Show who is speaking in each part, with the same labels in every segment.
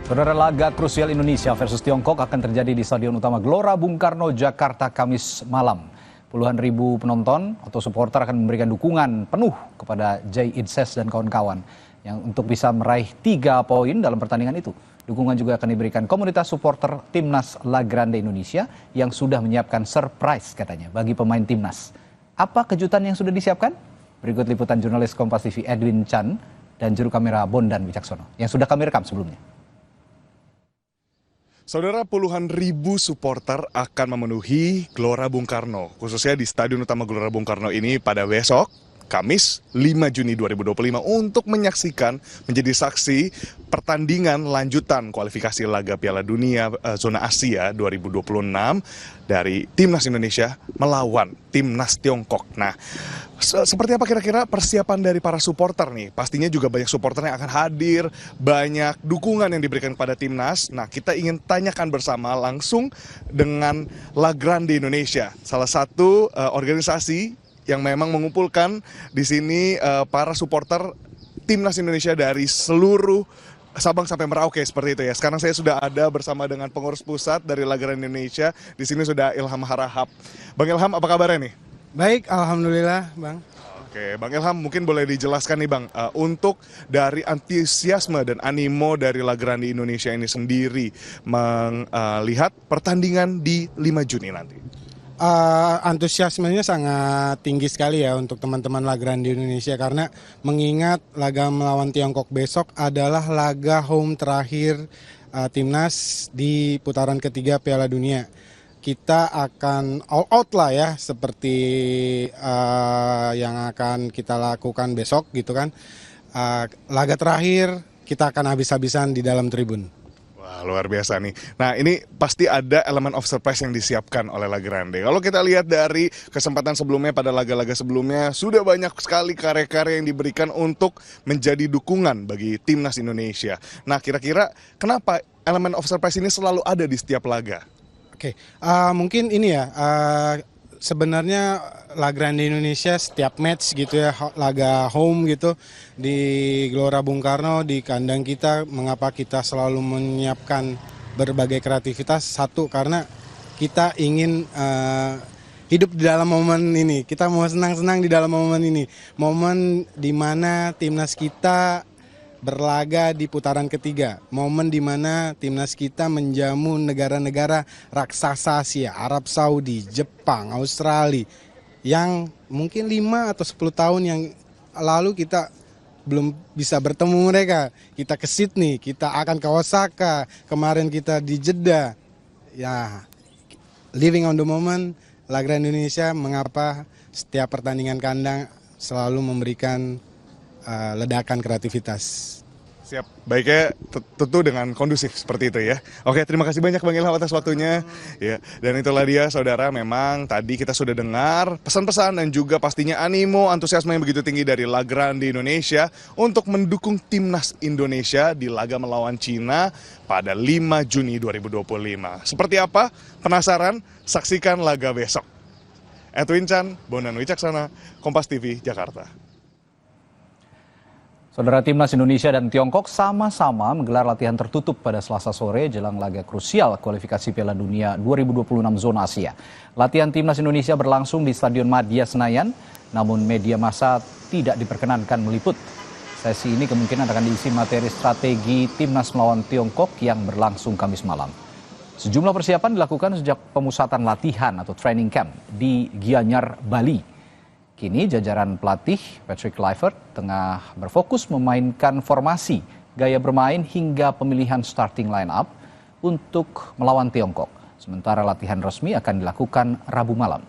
Speaker 1: Saudara, laga krusial Indonesia versus Tiongkok akan terjadi di Stadion Utama Gelora Bung Karno, Jakarta, Kamis malam. Puluhan ribu penonton atau supporter akan memberikan dukungan penuh kepada Jay Idses dan kawan-kawan yang untuk bisa meraih 3 poin dalam pertandingan itu. Dukungan juga akan diberikan komunitas supporter Timnas La Grande Indonesia yang sudah menyiapkan surprise katanya bagi pemain Timnas. Apa kejutan yang sudah disiapkan? Berikut liputan jurnalis Kompas TV Edwin Chan dan juru kamera Bondan Wicaksono yang sudah kami rekam sebelumnya.
Speaker 2: Saudara, puluhan ribu supporter akan memenuhi Gelora Bung Karno, khususnya di Stadion Utama Gelora Bung Karno ini pada besok, Kamis 5 Juni 2025 untuk menyaksikan menjadi saksi pertandingan lanjutan kualifikasi laga Piala Dunia Zona Asia 2026 dari Timnas Indonesia melawan Timnas Tiongkok. Nah, seperti apa kira-kira persiapan dari para supporter nih? Pastinya juga banyak supporter yang akan hadir, banyak dukungan yang diberikan kepada Timnas. Nah, kita ingin tanyakan bersama langsung dengan La Grande Indonesia, salah satu organisasi yang memang mengumpulkan di sini para supporter Timnas Indonesia dari seluruh Sabang sampai Merauke seperti itu ya. Sekarang saya sudah ada bersama dengan pengurus pusat dari La Grande Indonesia. Di sini sudah Ilham Harahap. Bang Ilham, apa kabarnya nih?
Speaker 3: Baik, alhamdulillah, Bang.
Speaker 2: Oke, Bang Ilham, mungkin boleh dijelaskan nih Bang, untuk dari antusiasme dan animo dari La Grande Indonesia ini sendiri melihat pertandingan di 5 Juni nanti.
Speaker 3: Antusiasmenya sangat tinggi sekali ya untuk teman-teman La Grande Indonesia karena mengingat laga melawan Tiongkok besok adalah laga home terakhir Timnas di putaran ketiga Piala Dunia. Kita akan all out lah ya seperti yang akan kita lakukan besok gitu kan. Laga terakhir kita akan habis-habisan di dalam tribun.
Speaker 2: Wah, luar biasa nih. Nah, ini pasti ada elemen of surprise yang disiapkan oleh La Grande. Kalau kita lihat dari kesempatan sebelumnya pada laga-laga sebelumnya, sudah banyak sekali karya-karya yang diberikan untuk menjadi dukungan bagi Timnas Indonesia. Nah, kira-kira kenapa elemen of surprise ini selalu ada di setiap laga?
Speaker 3: Oke, mungkin ini ya, sebenarnya La Grande Indonesia setiap match gitu ya, laga home gitu di Gelora Bung Karno di kandang kita, mengapa kita selalu menyiapkan berbagai kreativitas? Satu, karena kita ingin hidup di dalam momen ini, kita mau senang-senang di dalam momen ini, momen di mana timnas kita berlaga di putaran ketiga, momen di mana timnas kita menjamu negara-negara raksasa Asia, Arab Saudi, Jepang, Australia, yang mungkin 5 atau 10 tahun yang lalu kita belum bisa bertemu mereka. Kita ke Sydney, kita akan ke Osaka, kemarin kita di Jeddah. Ya, living on the moment, La Grande Indonesia mengapa setiap pertandingan kandang selalu memberikan ledakan kreativitas.
Speaker 2: Siap, baiknya tentu dengan kondusif seperti itu ya. Oke, terima kasih banyak Bang Ilham atas waktunya. Ya, dan itulah dia saudara, memang tadi kita sudah dengar pesan-pesan dan juga pastinya animo, antusiasme yang begitu tinggi dari La Grande Indonesia untuk mendukung Timnas Indonesia di laga melawan Cina pada 5 Juni 2025. Seperti apa? Penasaran? Saksikan laga besok. Edwin Chan, Bondan Wicaksono, Kompas TV, Jakarta.
Speaker 1: Saudara, Timnas Indonesia dan Tiongkok sama-sama menggelar latihan tertutup pada Selasa sore jelang laga krusial kualifikasi Piala Dunia 2026 Zona Asia. Latihan Timnas Indonesia berlangsung di Stadion Madia Senayan, namun media massa tidak diperkenankan meliput. Sesi ini kemungkinan akan diisi materi strategi Timnas melawan Tiongkok yang berlangsung Kamis malam. Sejumlah persiapan dilakukan sejak pemusatan latihan atau training camp di Gianyar, Bali. Kini jajaran pelatih Patrick Kluivert tengah berfokus memainkan formasi, gaya bermain hingga pemilihan starting line up untuk melawan Tiongkok. Sementara latihan resmi akan dilakukan Rabu malam.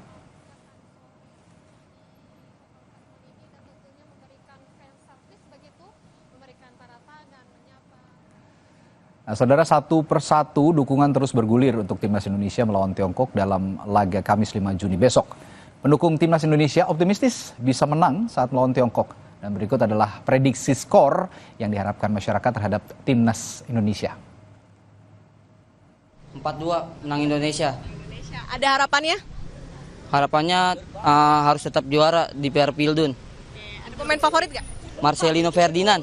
Speaker 1: Nah, saudara, satu persatu dukungan terus bergulir untuk Timnas Indonesia melawan Tiongkok dalam laga Kamis 5 Juni besok. Pendukung Timnas Indonesia optimistis bisa menang saat melawan Tiongkok. Dan berikut adalah prediksi skor yang diharapkan masyarakat terhadap Timnas Indonesia.
Speaker 4: 4-2 menang Indonesia.
Speaker 5: Ada harapannya?
Speaker 4: Harapannya harus tetap juara di PR Pildun.
Speaker 5: Ada pemain favorit gak?
Speaker 4: Marcelino Ferdinand.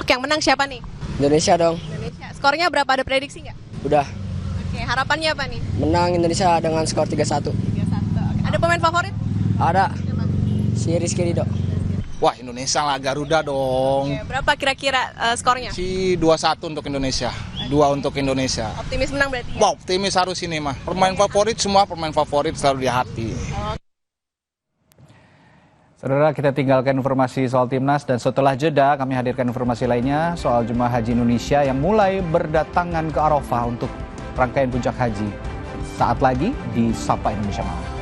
Speaker 5: Oke, yang menang siapa nih? Indonesia dong.
Speaker 6: Indonesia. Skornya berapa, ada prediksi nggak?
Speaker 5: Udah
Speaker 6: Oke, harapannya apa nih?
Speaker 5: menang Indonesia dengan skor 3-1.
Speaker 6: 3-1. Oke. Ada pemain favorit?
Speaker 5: Ada si Rizky Ridho.
Speaker 7: Wah, Indonesia lah, Garuda dong.
Speaker 6: Oke, berapa kira-kira skornya?
Speaker 7: Si 2-1 untuk Indonesia, 2 untuk Indonesia.
Speaker 6: Optimis menang berarti ya?
Speaker 7: Wow, optimis harus ini mah. Pemain favorit, semua pemain favorit selalu di hati.
Speaker 1: Saudara, kita tinggalkan informasi soal timnas dan setelah jeda kami hadirkan informasi lainnya soal jemaah haji Indonesia yang mulai berdatangan ke Arafah untuk rangkaian puncak haji. Saat lagi di Sapa Indonesia Malam.